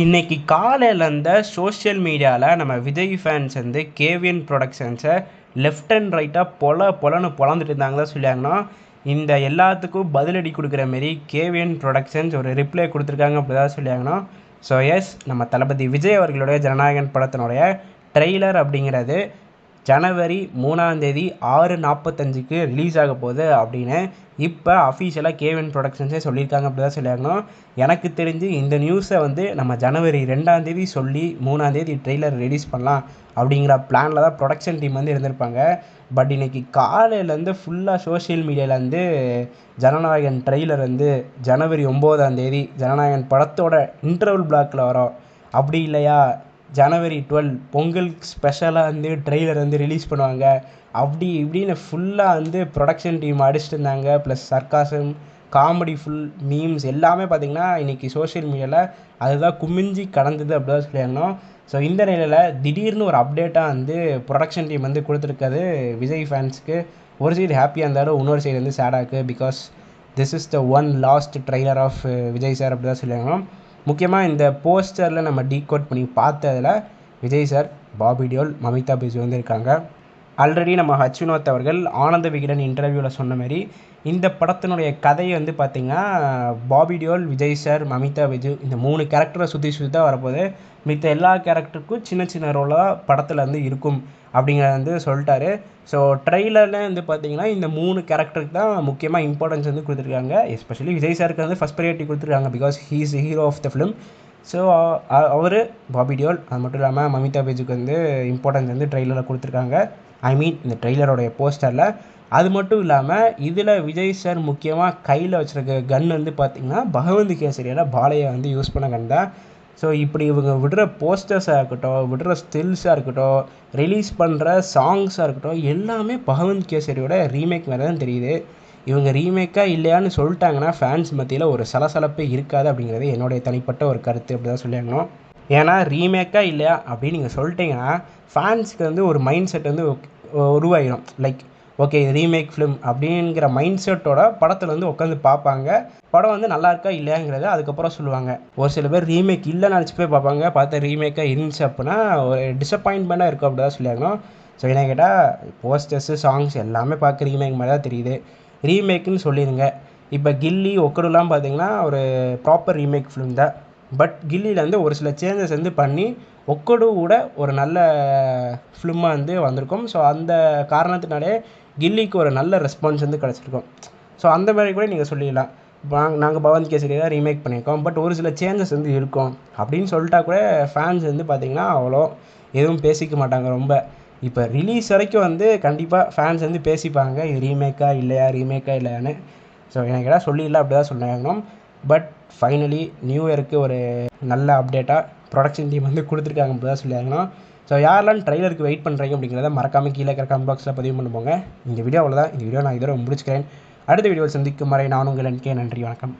இன்னைக்கு காலையில் இருந்த சோஷியல் மீடியாவில் நம்ம விஜய் ஃபேன்ஸ் வந்து கேவிஎன் ப்ரொடக்ஷன்ஸை லெஃப்ட் அண்ட் ரைட்டாக பொலன்னு பொழந்துட்டு இருந்தாங்க சொல்லியாங்கன்னா இந்த எல்லாத்துக்கும் பதிலடி கொடுக்குற மாரி கேவிஎன் ப்ரொடக்ஷன்ஸ் ஒரு ரிப்ளை கொடுத்துருக்காங்க அப்படி தான் சொல்லியாங்கன்னா. ஸோ எஸ், நம்ம தளபதி விஜய் அவர்களுடைய ஜனநாயகன் படத்தினுடைய ட்ரெய்லர் அப்படிங்கிறது ஜனவரி 3 6:45 ரிலீஸ் ஆக போகுது அப்படின்னு இப்போ அஃபீஷியலாக கேவிஎன் ப்ரொடக்ஷன்ஸே சொல்லியிருக்காங்க அப்படி தான் சொல்லியாகணும். எனக்கு தெரிஞ்சு இந்த நியூஸை வந்து நம்ம ஜனவரி 2 சொல்லி 3 ட்ரெய்லர் ரிலீஸ் பண்ணலாம் அப்படிங்கிற பிளானில் தான் ப்ரொடக்ஷன் டீம் வந்து இருந்திருப்பாங்க. பட் இன்றைக்கி காலையிலேருந்து ஃபுல்லாக சோஷியல் மீடியாவிலேருந்து ஜனநாயகன் ட்ரெய்லர் வந்து ஜனவரி 9 ஜனநாயகன் படத்தோட இன்டர்வல் பிளாக்கில் வரும், அப்படி இல்லையா ஜனவரி 12 பொங்கல் ஸ்பெஷலாக வந்து ட்ரெய்லர் வந்து ரிலீஸ் பண்ணுவாங்க, அப்படி இப்படின்னு ஃபுல்லாக வந்து ப்ரொடக்ஷன் டீம் அடிச்சுட்டு இருந்தாங்க. Plus sarcasm, comedy, full memes எல்லாமே பார்த்திங்கன்னா இன்றைக்கி சோஷியல் மீடியாவில் அதுதான் குமிஞ்சி கடந்தது அப்படி தான் சொல்லியிருந்தோம். ஸோ இந்த நிலையில் திடீர்னு ஒரு அப்டேட்டாக வந்து ப்ரொடக்ஷன் டீம் வந்து கொடுத்துருக்காது விஜய் ஃபேன்ஸுக்கு. ஒரு சைடு ஹாப்பியாக இருந்தாலும் இன்னொரு சைடு வந்து சேடாக இருக்குது. Because this is the one last trailer of Vijay sir அப்படி தான் சொல்லியிருந்தோம். முக்கியமாக இந்த போஸ்டரில் நம்ம டீகோட் பண்ணி பார்த்ததில் விஜய் சார், பாபி டியோல், மமிதா பைஜு வந்து இருக்காங்க. ஆல்ரெடி நம்ம வினோத் அவர்கள் ஆனந்த விகடன் இன்டர்வியூவில் சொன்ன மாதிரி இந்த படத்தினுடைய கதையை வந்து பார்த்திங்கன்னா பாபி டியோல், விஜய் சார், மமிதா பைஜு இந்த 3 கேரக்டரை சுற்றி தான் வரப்போகுது. மித்த எல்லா கேரக்டருக்கும் சின்ன சின்ன ரோலாக படத்தில் வந்து இருக்கும் அப்படிங்கிறத வந்து சொல்லிட்டாரு. ஸோ ட்ரெய்லரில் வந்து பார்த்திங்கன்னா இந்த 3 கேரக்டருக்கு தான் முக்கியமாக இம்பார்ட்டன்ஸ் வந்து கொடுத்துருக்காங்க. எஸ்பெஷலி விஜய் சாருக்கு வந்து ஃபஸ்ட் ப்ரையாரிட்டி கொடுத்துருக்காங்க, because he is hero of the film. So அவர், பாபி டியோல், அது மட்டும் இல்லாமல் மமிதா பைஜுக்கு வந்து இம்பார்ட்டன்ஸ் வந்து ட்ரெய்லரில் கொடுத்துருக்காங்க. ஐ மீன் இந்த ட்ரெய்லரோடைய போஸ்டரில். அது மட்டும் இல்லாமல் இதில் விஜய் சார் முக்கியமாக கையில் வச்சுருக்க கன் வந்து பார்த்திங்கன்னா பகவந்த் கேசரியில் பாலையை வந்து யூஸ் பண்ண கன் தான். ஸோ இப்படி இவங்க விடுற போஸ்டர்ஸாக இருக்கட்டும், விடுற ஸ்டில்ஸாக இருக்கட்டும், ரிலீஸ் பண்ணுற சாங்ஸாக இருக்கட்டும், எல்லாமே பகவந்த் கேசரியோட ரீமேக் மாதிரி தான் தெரியுது. இவங்க ரீமேக்காக இல்லையான்னு சொல்லிட்டாங்கன்னா ஃபேன்ஸ் மத்தியில் ஒரு சலசலப்பே இருக்காது அப்படிங்கிறது என்னுடைய தனிப்பட்ட ஒரு கருத்து அப்படி தான் சொல்லியாகணும். ஏன்னா ரீமேக்காக இல்லையா அப்படின்னு நீங்கள் சொல்லிட்டீங்கன்னா ஃபேன்ஸுக்கு வந்து ஒரு மைண்ட் செட் வந்து உருவாயிடும். லைக் ஓகே, ரீமேக் ஃபிலிம் அப்படிங்கிற மைண்ட் செட்டோட படத்தில் வந்து உட்காந்து பார்ப்பாங்க. படம் வந்து நல்லா இருக்கா இல்லையாங்கிறத அதுக்கப்புறம் சொல்லுவாங்க. ஒரு சில பேர் ரீமேக் இல்லைன்னு நினச்சி போய் பார்ப்பாங்க, பார்த்தா ரீமேக்காக இருந்துச்சு அப்படின்னா ஒரு டிசப்பாயின்மெண்ட்டாக இருக்கும் அப்படி தான் சொல்லியாகணும். ஸோ என்ன கேட்டால் போஸ்டர்ஸு, சாங்ஸ் எல்லாமே பார்க்க ரீமேக் மாதிரி தான் தெரியுது. ரீமேக்குன்னு சொல்லிடுங்க. இப்போ கில்லி, ஒக்கடுலாம் பார்த்திங்கன்னா ஒரு ப்ராப்பர் ரீமேக் ஃபிலிம் தான். பட் கில்லியிலேருந்து ஒரு சில சேஞ்சஸ் வந்து பண்ணி ஒக்கடு கூட ஒரு நல்ல ஃபிலிமாக வந்து வந்திருக்கும். ஸோ அந்த காரணத்தினாலே கில்லிக்கு ஒரு நல்ல ரெஸ்பான்ஸ் வந்து கிடச்சிருக்கும். ஸோ அந்த மாதிரி கூட நீங்கள் சொல்லிடலாம், நாங்கள் பகவந்த் கேசரி தான் ரீமேக் பண்ணியிருக்கோம், பட் ஒரு சில சேஞ்சஸ் வந்து இருக்கும் அப்படின்னு சொல்லிட்டா கூட ஃபேன்ஸ் வந்து பார்த்திங்கன்னா அவ்வளோ எதுவும் பேசிக்க மாட்டாங்க ரொம்ப. இப்போ ரிலீஸ் வரைக்கும் வந்து கண்டிப்பாக ஃபேன்ஸ் வந்து பேசிப்பாங்க, இது ரீமேக்காக இல்லையான்னு. ஸோ எனக்கு எதாவது சொல்லிடலாம் அப்படி தான் சொன்னாங்க. பட் ஃபைனலி நியூ இயருக்கு ஒரு நல்ல அப்டேட்டாக ப்ரொடக்ஷன் டீம் வந்து கொடுத்துருக்காங்க அப்படி தான் சொல்லியாங்கன்னா. ஸோ யாரெல்லாம் ட்ரெய்லருக்கு வெயிட் பண்ணுறீங்க அப்படிங்கிறத மறக்காமல் கீழே இருக்கிற கமெண்ட் பாக்ஸில் பதிவு பண்ணி போங்க. இந்த வீடியோ அவ்வளோதான். இந்த வீடியோ நான் இதோட முடிச்சுக்கிறேன். அடுத்த வீடியோவில் சந்திக்கும் வரை நான் உங்கள் NK. நன்றி, வணக்கம்.